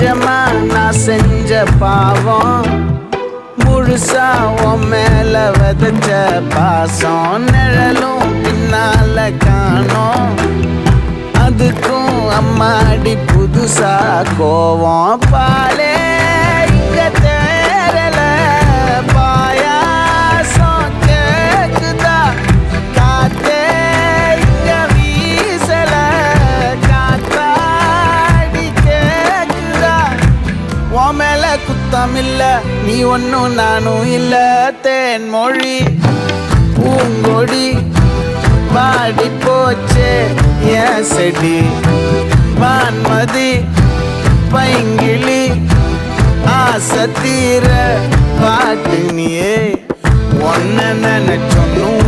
நிஜமா நான் செஞ்ச பாவம் முழுசா உன் மேல விதைச்ச பாசம் நிழலும் பின்னால காணோம் அதுக்கும் அம்மாடி புதுசா கோவம் பாலே இங்க தேரல பாயாசம் கேக்குதா காத்தே இங்க வீசல காத்தாடி கேக்குதா உன் மேல குத்தம் இல்ல நீ ஒன்னும் நானும் இல்ல தேன் மொழி பூங்கொடி வாடி போச்சே என் செடி வான்மதி பைங்கிளி ஆசை தீர பாட்டு நீயே ஒன்ன நினைச்சொன்னும்